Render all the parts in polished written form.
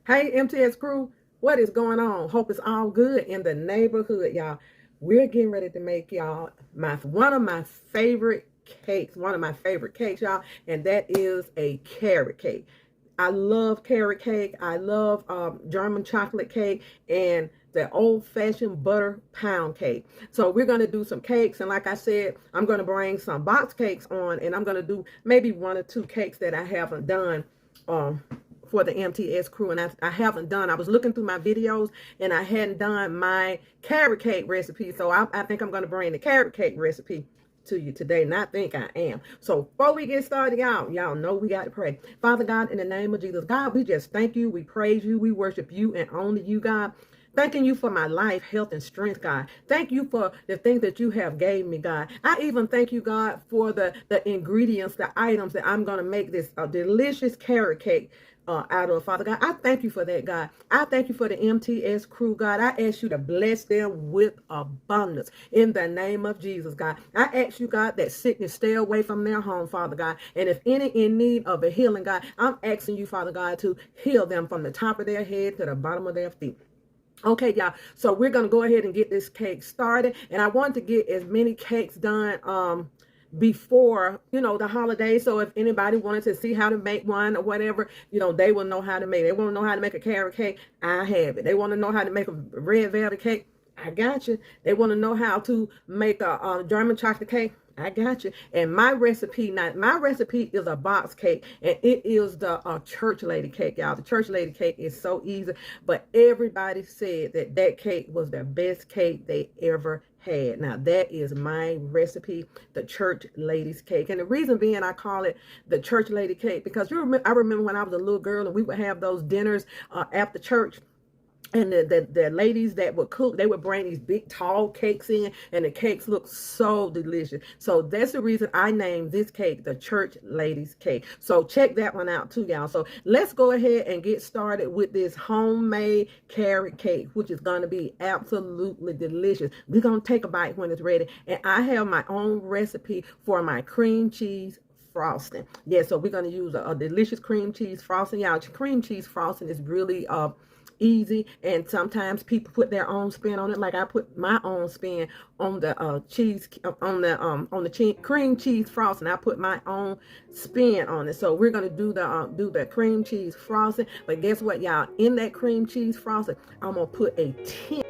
Hey, MTS crew, what is going on? Hope it's all good in the neighborhood, y'all. We're getting ready to make y'all one of my favorite cakes, y'all, and that is a carrot cake. I love carrot cake. I love German chocolate cake and the old-fashioned butter pound cake. So we're going to do some cakes, and like I said, I'm going to bring some box cakes on, and I'm going to do maybe one or two cakes that I haven't done. Um, for the MTS crew, and I haven't done. I was looking through my videos and I hadn't done my carrot cake recipe, so I think I'm going to bring the carrot cake recipe to you today, and I think I am. So before we get started, y'all know we got to pray. Father God, in the name of Jesus, God, we just thank you, we praise you, we worship you and only you, God. Thanking you for my life, health, and strength, God. Thank you for the things that you have gave me, God. I even thank you, God, for the ingredients, the items that I'm going to make this delicious carrot cake out of, Father God. I thank you for that, God. I thank you for the MTS crew, God. I ask you to bless them with abundance in the name of Jesus, God. I ask you, God, that sickness stay away from their home, Father God. And if any in need of a healing, God, I'm asking you, Father God, to heal them from the top of their head to the bottom of their feet. Okay, y'all. So we're going to go ahead and get this cake started. And I want to get as many cakes done before, the holidays. So if anybody wanted to see how to make one or whatever, they will know how to make it. They want to know how to make a carrot cake. I have it. They want to know how to make a red velvet cake. I got you. They want to know how to make a German chocolate cake. I got you. And my recipe is a box cake, and it is the church lady cake, y'all. The church lady cake is so easy, but everybody said that cake was the best cake they ever had. Now that is my recipe, the church lady's cake. And the reason being I call it the church lady cake because I remember when I was a little girl and we would have those dinners after church. And the ladies that would cook, they would bring these big tall cakes in, and the cakes look so delicious. So that's the reason I named this cake the church ladies cake. So check that one out too, y'all. So let's go ahead and get started with this homemade carrot cake, which is going to be absolutely delicious. We're going to take a bite when it's ready. And I have my own recipe for my cream cheese frosting. Yeah, so we're going to use a delicious cream cheese frosting. Y'all, cream cheese frosting is really easy, and sometimes people put their own spin on it, like I put my own spin on the cheese on the cream cheese frosting. I put my own spin on it. So we're going to do the cream cheese frosting, but guess what, y'all? In that cream cheese frosting, I'm going to put a 10.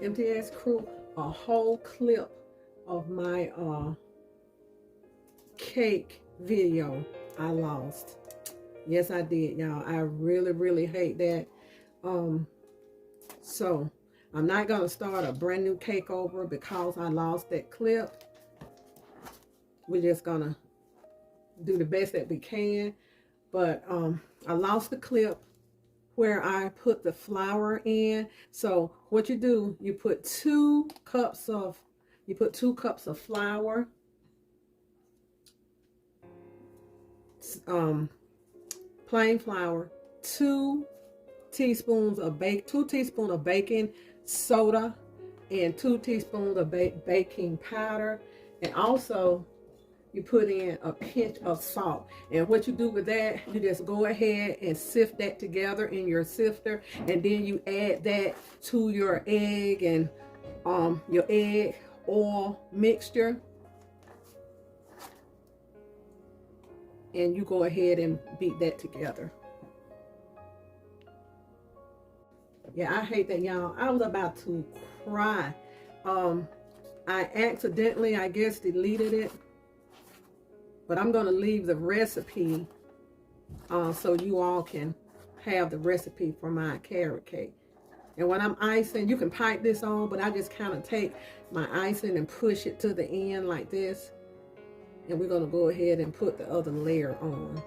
MTS crew, a whole clip of my cake video I lost. Yes, I did, y'all. I really hate that. So I'm not gonna start a brand new cake over because I lost that clip. We're just gonna do the best that we can. But I lost the clip where I put the flour in. So what you do, you put 2 cups of flour, plain flour, 2 teaspoons of baking soda, and 2 teaspoons of baking powder, and also you put in a pinch of salt. And what you do with that, you just go ahead and sift that together in your sifter, and then you add that to your egg and your egg oil mixture, and you go ahead and beat that together. Yeah, I hate that, y'all. I was about to cry. I accidentally, I guess, deleted it. But I'm going to leave the recipe so you all can have the recipe for my carrot cake. And when I'm icing, you can pipe this on, but I just kind of take my icing and push it to the end like this. And we're going to go ahead and put the other layer on.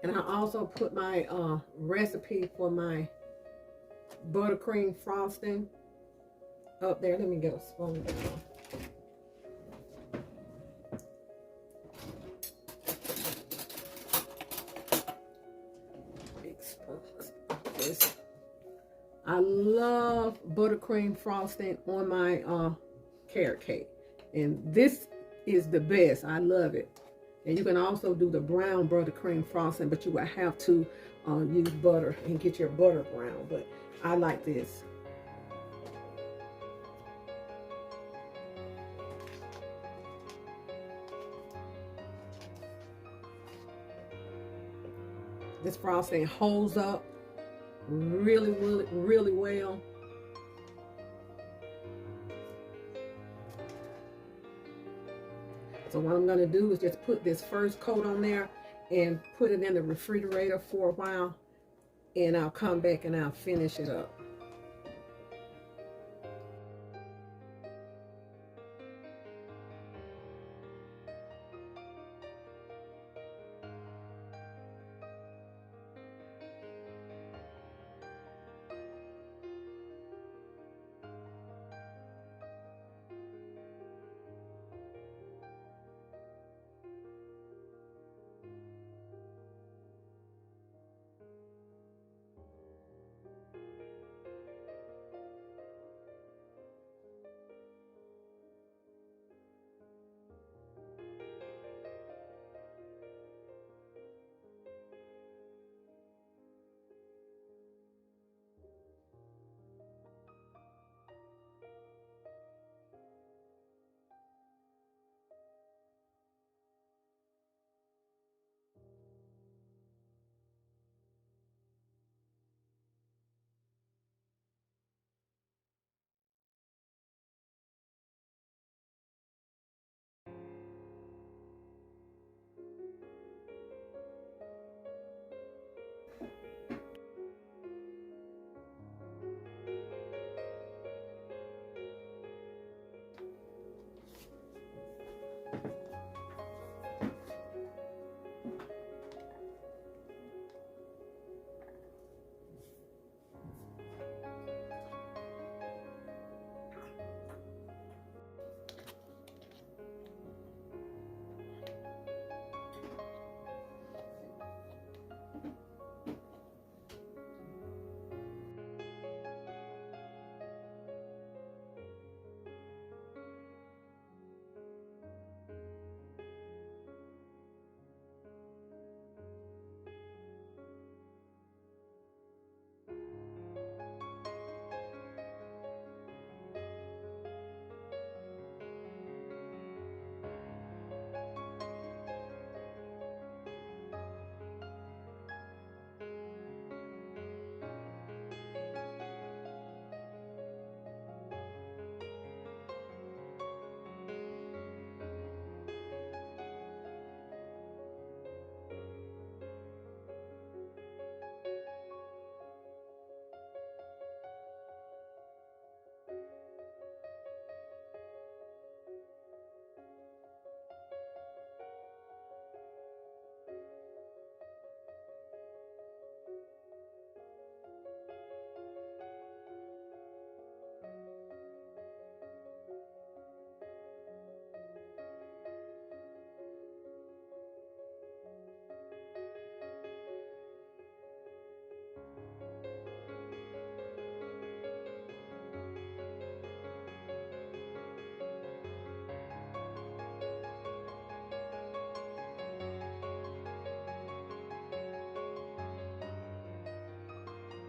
And I also put my recipe for my buttercream frosting up there. Let me get a spoon. Big spoon. I love buttercream frosting on my carrot cake. And this is the best. I love it. And you can also do the brown buttercream frosting, but you will have to use butter and get your butter brown. But I like this. This frosting holds up really well. So what I'm going to do is just put this first coat on there and put it in the refrigerator for a while, and I'll come back and I'll finish it up.